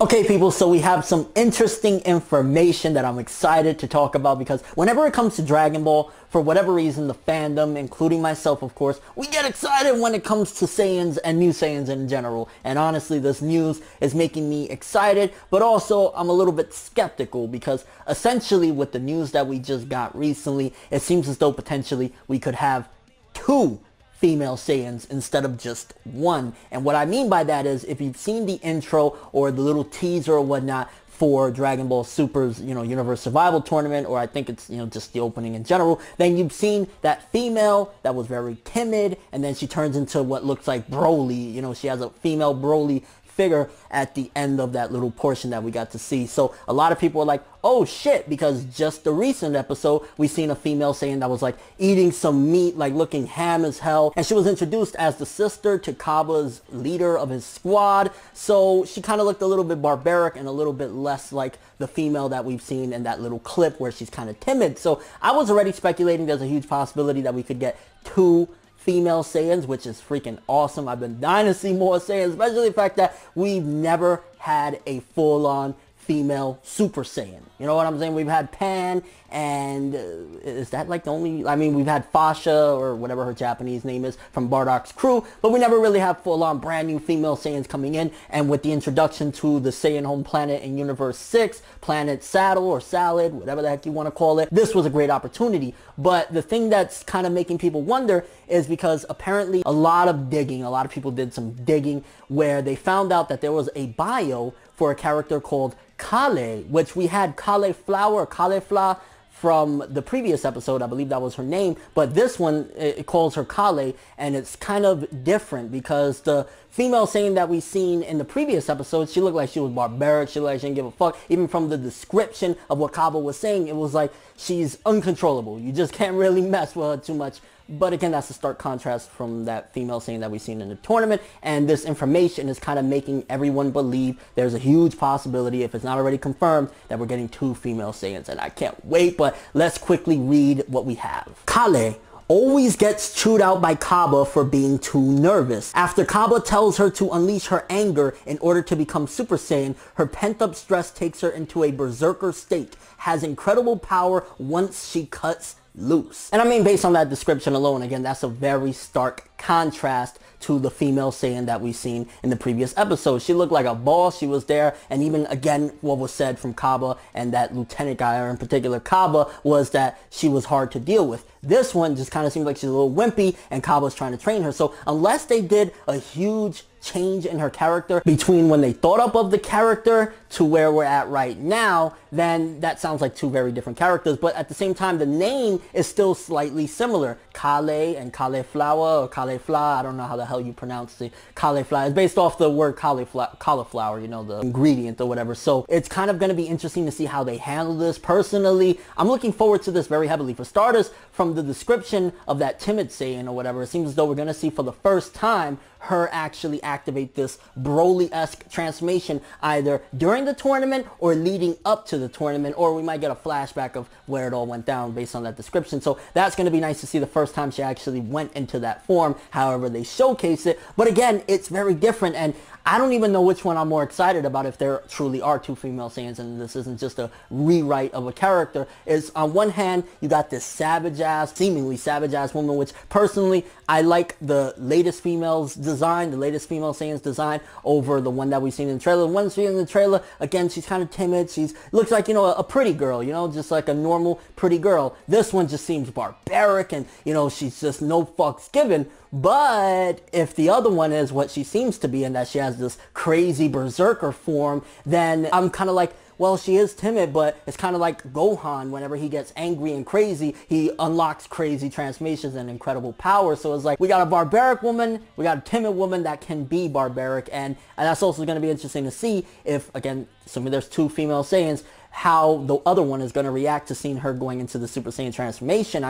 Okay people, so we have some interesting information that I'm excited to talk about because whenever it comes to Dragon Ball, for whatever reason, the fandom, including myself of course, we get excited when it comes to Saiyans and new Saiyans in general. And honestly, this news is making me excited, but also I'm a little bit skeptical because essentially with the news that we just got recently, it seems as though potentially we could have two female Saiyans instead of just one. And what I mean by that is, if you've seen the intro or the little teaser or whatnot for Dragon Ball Super's, Universe Survival Tournament, or I think it's, just the opening in general, then you've seen that female that was very timid, and then she turns into what looks like Broly. She has a female Broly figure at the end of that little portion that we got to see. So a lot of people are like, oh shit, because just the recent episode we seen a female Saiyan that was like eating some meat, like looking ham as hell, and she was introduced as the sister to Cabba's leader of his squad. So she kind of looked a little bit barbaric and a little bit less like the female that we've seen in that little clip where she's kind of timid. So I was already speculating there's a huge possibility that we could get two female Saiyans, which is freaking awesome. I've been dying to see more Saiyans, especially the fact that we've never had a full-on female Super Saiyan. You know what I'm saying? We've had Pan, and is that like the only, we've had Fasha, or whatever her Japanese name is, from Bardock's crew, but we never really have full-on brand new female Saiyans coming in. And with the introduction to the Saiyan home planet in Universe 6, Planet Saddle or Salad, whatever the heck you want to call it, this was a great opportunity. But the thing that's kind of making people wonder is because apparently a lot of people did some digging where they found out that there was a bio for a character called Kale, which we had Caulifla from the previous episode. I believe that was her name, but this one, it calls her Kale, and it's kind of different because the female Saiyan that we seen in the previous episode, she looked like she was barbaric, she looked like she didn't give a fuck. Even from the description of what Cabba was saying, it was like she's uncontrollable. You just can't really mess with her too much. But again, that's a stark contrast from that female Saiyan that we've seen in the tournament, and this information is kind of making everyone believe there's a huge possibility, if it's not already confirmed, that we're getting two female Saiyans, and I can't wait. But let's quickly read what we have. Kale always gets chewed out by Cabba for being too nervous. After Cabba tells her to unleash her anger in order to become Super Saiyan, her pent-up stress takes her into a berserker state, has incredible power once she cuts loose. And based on that description alone, again, that's a very stark contrast to the female Saiyan that we've seen in the previous episode. She looked like a boss, she was there, and even again, what was said from Cabba and that lieutenant guy, or in particular Cabba, was that she was hard to deal with. This one just kind of seems like she's a little wimpy, and Cabba's trying to train her. So unless they did a huge change in her character between when they thought up of the character to where we're at right now, then that sounds like two very different characters. But at the same time, the name is still slightly similar. Kale and cauliflower, or caulifla, I don't know how the hell you pronounce it. Caulifla is based off the word cauliflower, the ingredient or whatever. So it's kind of going to be interesting to see how they handle this. Personally, I'm looking forward to this very heavily. For starters, from the description of that timid Saiyan or whatever, it seems as though we're going to see for the first time her actually activate this Broly-esque transformation either during the tournament or leading up to the tournament, or we might get a flashback of where it all went down based on that description. So that's going to be nice to see the first time she actually went into that form, however they showcase it. But again, it's very different, and I don't even know which one I'm more excited about, if there truly are two female Saiyans and this isn't just a rewrite of a character. Is on one hand, you got this seemingly savage ass woman, which personally, I like the latest female's design, the latest female Saiyan's design over the one that we've seen in the trailer. The one seen in the trailer, again, she's kind of timid. Looks like, a pretty girl, just like a normal pretty girl. This one just seems barbaric, and, she's just no fucks given. But if the other one is what she seems to be, and that she has this crazy berserker form, then I'm kind of like, well, she is timid, but it's kind of like Gohan. Whenever he gets angry and crazy, he unlocks crazy transformations and incredible power. So it's like, we got a barbaric woman, we got a timid woman that can be barbaric, and that's also going to be interesting to see if, again, assuming there's two female Saiyans, how the other one is going to react to seeing her going into the Super Saiyan transformation.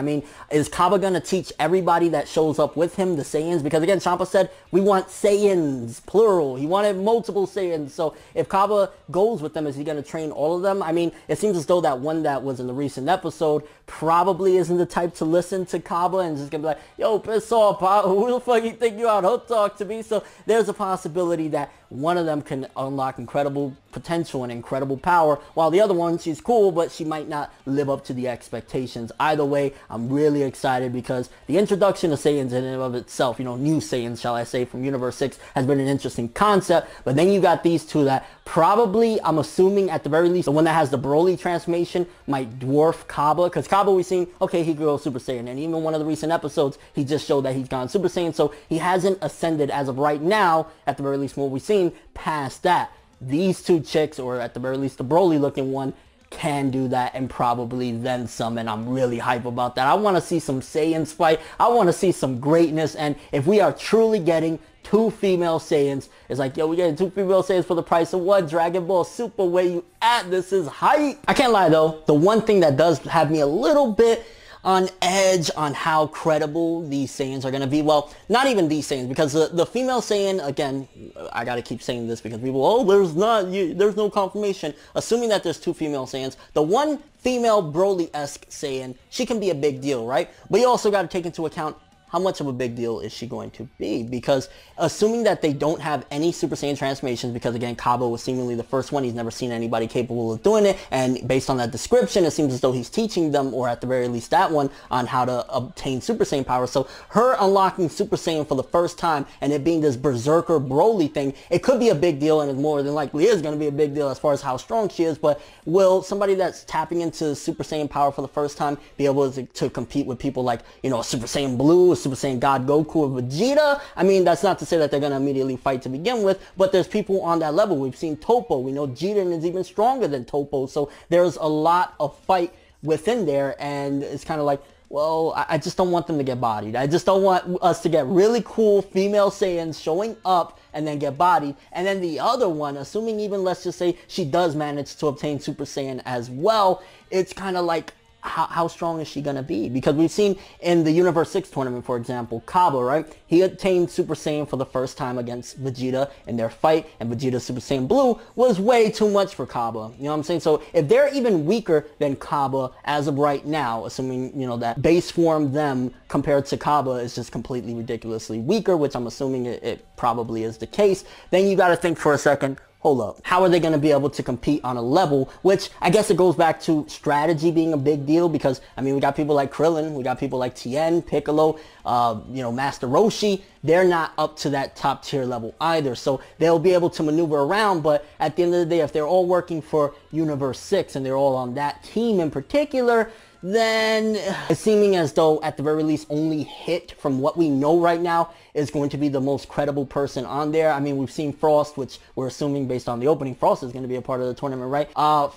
Is Cabba going to teach everybody that shows up with him the Saiyans? Because again, Champa said, we want Saiyans, plural. He wanted multiple Saiyans. So if Cabba goes with them, is he going to train all of them? It seems as though that one that was in the recent episode probably isn't the type to listen to Cabba and just going to be like, yo, piss off, who the fuck you think you out? He'll talk to me. So there's a possibility that one of them can unlock incredible potential and incredible power, while the other one, she's cool, but she might not live up to the expectations. Either way, I'm really excited because the introduction of Saiyans in and of itself, you know, new Saiyans, shall I say, from Universe 6 has been an interesting concept. But then you got these two that probably, I'm assuming at the very least, the one that has the Broly transformation might dwarf Cabba, because Cabba we've seen, okay, he grew Super Saiyan, and even one of the recent episodes, he just showed that he's gone Super Saiyan, so he hasn't ascended as of right now, at the very least, what we've seen past that. These two chicks, or at the very least the Broly looking one, can do that and probably then some, and I'm really hype about that. I want to see some Saiyans fight. I want to see some greatness, and if we are truly getting 2 female Saiyans, it's like, yo, we getting 2 female Saiyans for the price of what? Dragon Ball Super, where you at? This is hype. I can't lie though, the one thing that does have me a little bit on edge on how credible these Saiyans are going to be. Well, not even these Saiyans, because the female Saiyan, again, I got to keep saying this because people, oh, there's no confirmation. Assuming that there's 2 female Saiyans, the one female Broly-esque Saiyan, she can be a big deal, right? But you also got to take into account how much of a big deal is she going to be? Because assuming that they don't have any Super Saiyan transformations, because again, Cabba was seemingly the first one, he's never seen anybody capable of doing it, and based on that description, it seems as though he's teaching them, or at the very least that one, on how to obtain Super Saiyan power. So her unlocking Super Saiyan for the first time, and it being this Berserker Broly thing, it could be a big deal, and it more than likely is going to be a big deal as far as how strong she is. But will somebody that's tapping into Super Saiyan power for the first time be able to compete with people like, you know, a Super Saiyan Blue, a Super Saiyan God Goku, or Vegeta? I mean, that's not to say that they're going to immediately fight to begin with, but there's people on that level. We've seen Toppo. We know Jiren is even stronger than Toppo, so there's a lot of fight within there, and it's kind of like, well, I just don't want them to get bodied. I just don't want us to get really cool female Saiyans showing up and then get bodied. And then the other one, assuming even, let's just say, she does manage to obtain Super Saiyan as well, it's kind of like, how strong is she going to be? Because we've seen in the Universe 6 tournament, for example, Cabba, right? He obtained Super Saiyan for the first time against Vegeta in their fight, and Vegeta's Super Saiyan Blue was way too much for Cabba. You know what I'm saying? So if they're even weaker than Cabba as of right now, assuming, you know, that base form them compared to Cabba is just completely ridiculously weaker, which I'm assuming it probably is the case, then you got to think for a second, hold up, how are they going to be able to compete on a level, which I guess it goes back to strategy being a big deal, because, I mean, we got people like Krillin, we got people like Tien, Piccolo, you know, Master Roshi. They're not up to that top tier level either, so they'll be able to maneuver around, but at the end of the day, if they're all working for Universe 6 and they're all on that team in particular, then it's seeming as though at the very least only Hit, from what we know right now, is going to be the most credible person on there. I mean, we've seen Frost, which we're assuming based on the opening, Frost is going to be a part of the tournament, right?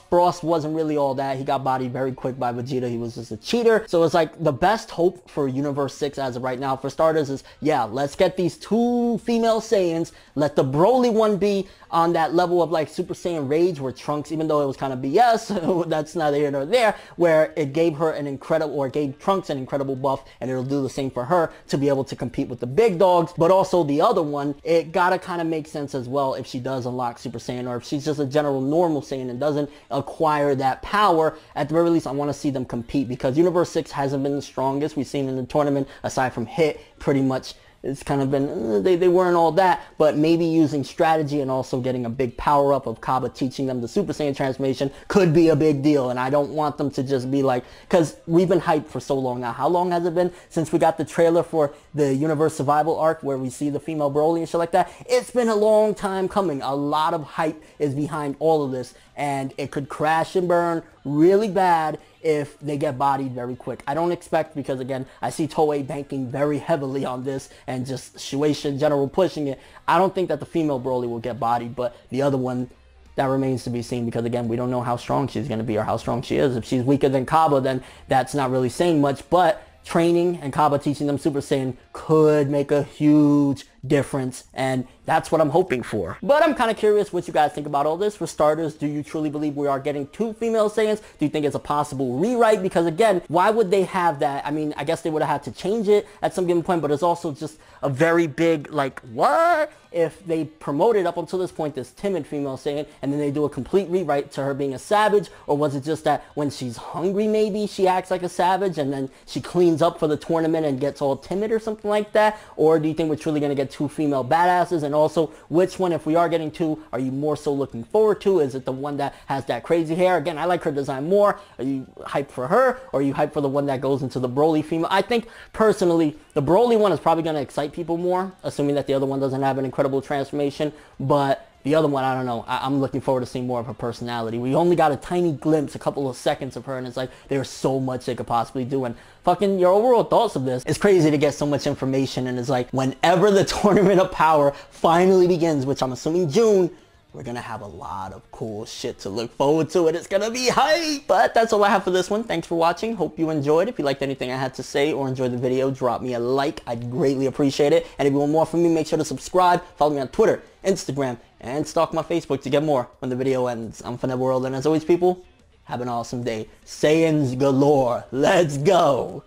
Frost wasn't really all that. He got bodied very quick by Vegeta. He was just a cheater. So it's like the best hope for Universe 6 as of right now, for starters, is, yeah, let's get these 2 female Saiyans. Let the Broly one be on that level of like Super Saiyan Rage, where Trunks, even though it was kind of BS, that's neither here nor there, where it gave her an incredible, or gave Trunks an incredible buff, and it'll do the same for her to be able to compete with the big dogs. But also the other one, it gotta kind of make sense as well if she does unlock Super Saiyan, or if she's just a general normal Saiyan and doesn't acquire that power. At the very least, I want to see them compete, because Universe 6 hasn't been the strongest we've seen in the tournament, aside from Hit. Pretty much it's kind of been, they weren't all that, but maybe using strategy and also getting a big power up of Cabba teaching them the Super Saiyan transformation could be a big deal. And I don't want them to just be like, because we've been hyped for so long now. How long has it been since we got the trailer for the Universe Survival arc where we see the female Broly and shit like that? It's been a long time coming. A lot of hype is behind all of this, and it could crash and burn really bad if they get bodied very quick. I don't expect, because again, I see Toei banking very heavily on this and just Shueisha in general pushing it. I don't think that the female Broly will get bodied, but the other one, that remains to be seen, because again, we don't know how strong she's going to be or how strong she is. If she's weaker than Cabba, then that's not really saying much, but training and Cabba teaching them Super Saiyan could make a huge difference, and that's what I'm hoping for. But I'm kind of curious what you guys think about all this. For starters, do you truly believe we are getting 2 female Saiyans? Do you think it's a possible rewrite? Because again, why would they have that? I mean, I guess they would have had to change it at some given point, but it's also just a very big, like, what if they promoted up until this point this timid female Saiyan, and then they do a complete rewrite to her being a savage? Or was it just that when she's hungry, maybe she acts like a savage, and then she cleans up for the tournament and gets all timid or something like that? Or do you think we're truly going to get 2 female badasses? And also which one, if we are getting two, are you more so looking forward to? Is it the one that has that crazy hair? Again, I like her design more. Are you hyped for her, or are you hyped for the one that goes into the Broly female? I think personally the Broly one is probably going to excite people more, assuming that the other one doesn't have an incredible transformation. But the other one, I don't know. I'm looking forward to seeing more of her personality. We only got a tiny glimpse, a couple of seconds of her, and it's like there's so much they could possibly do. And fucking your overall thoughts of this. It's crazy to get so much information, and it's like whenever the Tournament of Power finally begins, which I'm assuming June, we're gonna have a lot of cool shit to look forward to, and it's gonna be hype. But that's all I have for this one. Thanks for watching. Hope you enjoyed. If you liked anything I had to say or enjoyed the video, drop me a like. I'd greatly appreciate it. And if you want more from me, make sure to subscribe. Follow me on Twitter, Instagram, and stalk my Facebook to get more when the video ends. I'm ForneverWorld, and as always, people, have an awesome day. Saiyans galore. Let's go.